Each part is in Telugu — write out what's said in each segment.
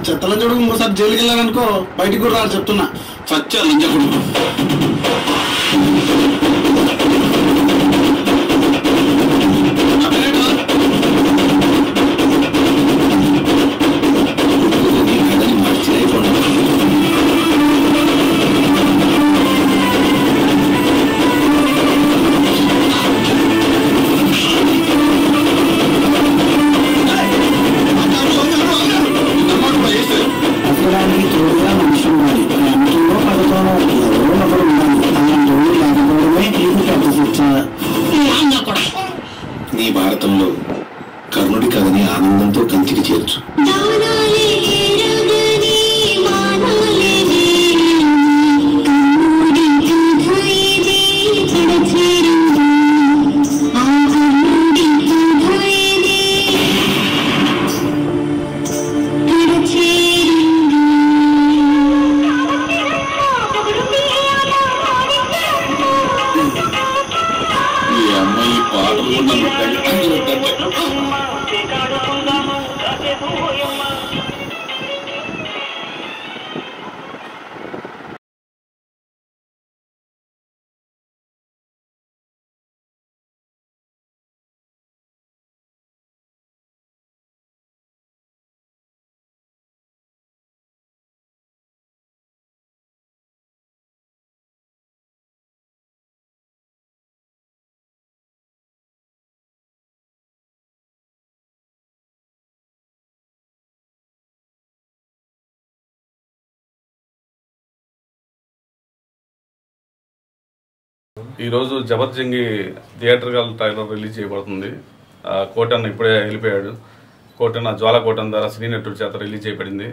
చెత్తల చూడు ఇంకోసారి జైలుకి వెళ్ళాలనుకో బయటికి కూడా రాడు చెప్తున్నా సత్య లంచకుడు నీ భారతంలో కర్ణుడి కథని ఆనందంతో కంచికి చేర్చు. ఈరోజు జబర్జంగి థియేటర్కల్ ట్రైలర్ రిలీజ్ చేయబడుతుంది. కోటన్న ఇప్పుడే వెళ్ళిపోయాడు. కోటన్న జ్వాల కోటన్న ద్వారా సినీ నటుడి చేత రిలీజ్ చేయబడింది.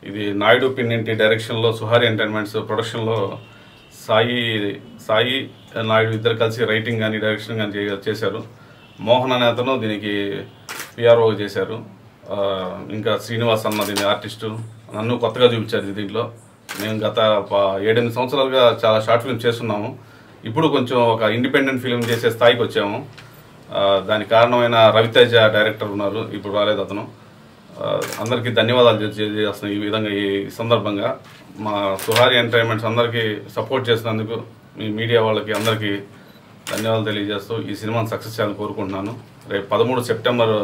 ఇది నాయుడు పిన్నింటి డైరెక్షన్లో సుహారి ఎంటర్టైన్మెంట్స్ ప్రొడక్షన్లో సాయి నాయుడు ఇద్దరు కలిసి రైటింగ్ కానీ డైరెక్షన్ కానీ చేశారు. మోహన్ అనే అతను దీనికి పిఆర్ఓ చేశారు. ఇంకా శ్రీనివాస్ అన్న దీని ఆర్టిస్టు నన్ను కొత్తగా చూపించారు దీంట్లో. మేము గత 7-8 సంవత్సరాలుగా చాలా షార్ట్ ఫిల్మ్ చేస్తున్నాము. ఇప్పుడు కొంచెం ఒక ఇండిపెండెంట్ ఫిల్మ్ చేసే స్థాయికి వచ్చాము. దానికి కారణమైన రవితేజ డైరెక్టర్ ఉన్నారు, ఇప్పుడు రాలేదు అతను. అందరికీ ధన్యవాదాలు చేస్తున్నాం. ఈ విధంగా ఈ సందర్భంగా మా సుహారి ఎంటర్టైన్మెంట్స్ అందరికీ సపోర్ట్ చేసినందుకు మీ మీడియా వాళ్ళకి అందరికీ ధన్యవాదాలు తెలియజేస్తూ ఈ సినిమాను సక్సెస్ చేయాలని కోరుకుంటున్నాను. రేపు 13 సెప్టెంబర్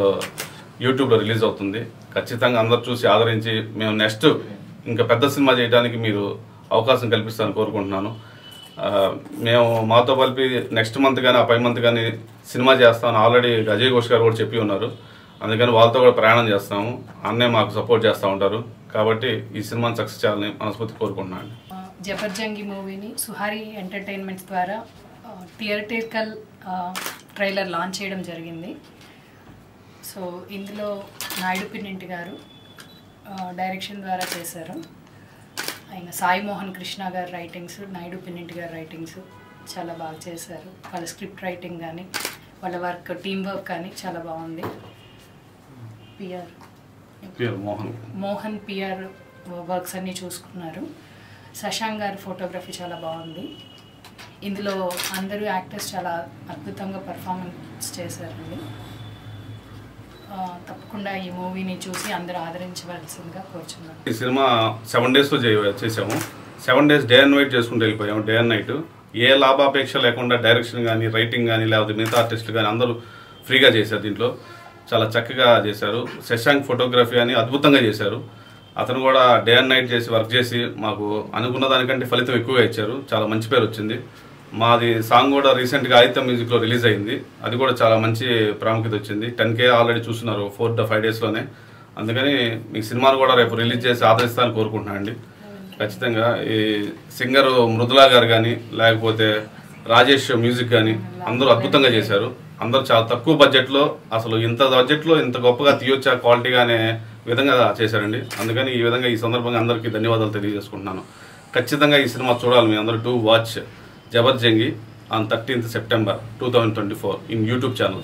యూట్యూబ్లో రిలీజ్ అవుతుంది. ఖచ్చితంగా అందరు చూసి ఆదరించి మేము నెక్స్ట్ ఇంకా పెద్ద సినిమా చేయడానికి మీరు అవకాశం కల్పిస్తారని కోరుకుంటున్నాను. మేము మాతో కలిపి నెక్స్ట్ మంత్ కానీ ఆ 5 మంత్ కానీ సినిమా చేస్తామని ఆల్రెడీ అజయ్ ఘోష్ గారు కూడా చెప్పి ఉన్నారు. అందుకని వాళ్ళతో కూడా ప్రయాణం చేస్తాము. అన్నే మాకు సపోర్ట్ చేస్తూ ఉంటారు. కాబట్టి ఈ సినిమాని సక్సెస్ చేయాలని మనస్ఫూర్తి కోరుకుంటున్నాను. జబర్జంగి మూవీని సుహారి ఎంటర్టైన్మెంట్స్ ద్వారా థియేటర్కల్ ట్రైలర్ లాంచ్ చేయడం జరిగింది. సో ఇందులో నాయుడు పిన్నింటి గారు డైరెక్షన్ ద్వారా చేశారు. ఆయన సాయి మోహన్ కృష్ణ గారు రైటింగ్స్, నాయుడు పిన్నింటి గారు రైటింగ్స్ చాలా బాగా చేశారు. వాళ్ళ స్క్రిప్ట్ రైటింగ్ కానీ వాళ్ళ వర్క్ టీమ్ వర్క్ కానీ చాలా బాగుంది. మోహన్ పిఆర్ వర్క్స్ అన్నీ చూసుకున్నారు. శశాంక్ గారి ఫోటోగ్రఫీ చాలా బాగుంది. ఇందులో అందరూ యాక్టర్స్ చాలా అద్భుతంగా పర్ఫార్మెన్స్ చేశారండి. తప్పకుండా ఈ మూవీని చూసి అందరూ ఆదరించవలసిందిగా కోరుచున్నాను. ఈ సినిమా 7 డేస్లో చేసాము. 7 డేస్ డే అండ్ నైట్ చేసుకుంటూ వెళ్ళిపోయాము. డే అండ్ నైట్ ఏ లాభాపేక్ష లేకుండా డైరెక్షన్ కానీ రైటింగ్ కానీ లేకపోతే మిగతా ఆర్టిస్టులు కానీ అందరూ ఫ్రీగా చేశారు. దీంట్లో చాలా చక్కగా చేశారు. శశాంక్ ఫోటోగ్రఫీ అని అద్భుతంగా చేశారు. అతను కూడా డే అండ్ నైట్ చేసి వర్క్ చేసి మాకు అనుకున్న దానికంటే ఫలితం ఎక్కువగా ఇచ్చారు. చాలా మంచి పేరు వచ్చింది. మాది సాంగ్ కూడా రీసెంట్గా ఆదిత్య మ్యూజిక్లో రిలీజ్ అయింది. అది కూడా చాలా మంచి ప్రాముఖ్యత వచ్చింది. 10K ఆల్రెడీ చూస్తున్నారు 4-5 డేస్లోనే. అందుకని మీ సినిమాను కూడా రేపు రిలీజ్ చేసి ఆదరిస్తానని కోరుకుంటున్నాను అండి. ఖచ్చితంగా ఈ సింగర్ మృదులా గారు కానీ లేకపోతే రాజేష్ మ్యూజిక్ కానీ అందరూ అద్భుతంగా చేశారు. అందరూ చాలా తక్కువ బడ్జెట్లో అసలు ఇంత బడ్జెట్లో ఇంత గొప్పగా తీయొచ్చా క్వాలిటీగా అనే విధంగా చేశారండి. అందుకని ఈ విధంగా ఈ సందర్భంగా అందరికీ ధన్యవాదాలు తెలియజేసుకుంటున్నాను. ఖచ్చితంగా ఈ సినిమా చూడాలి. మీ అందరూ do watch Jabarjangi on 13th September 2024 in YouTube channel.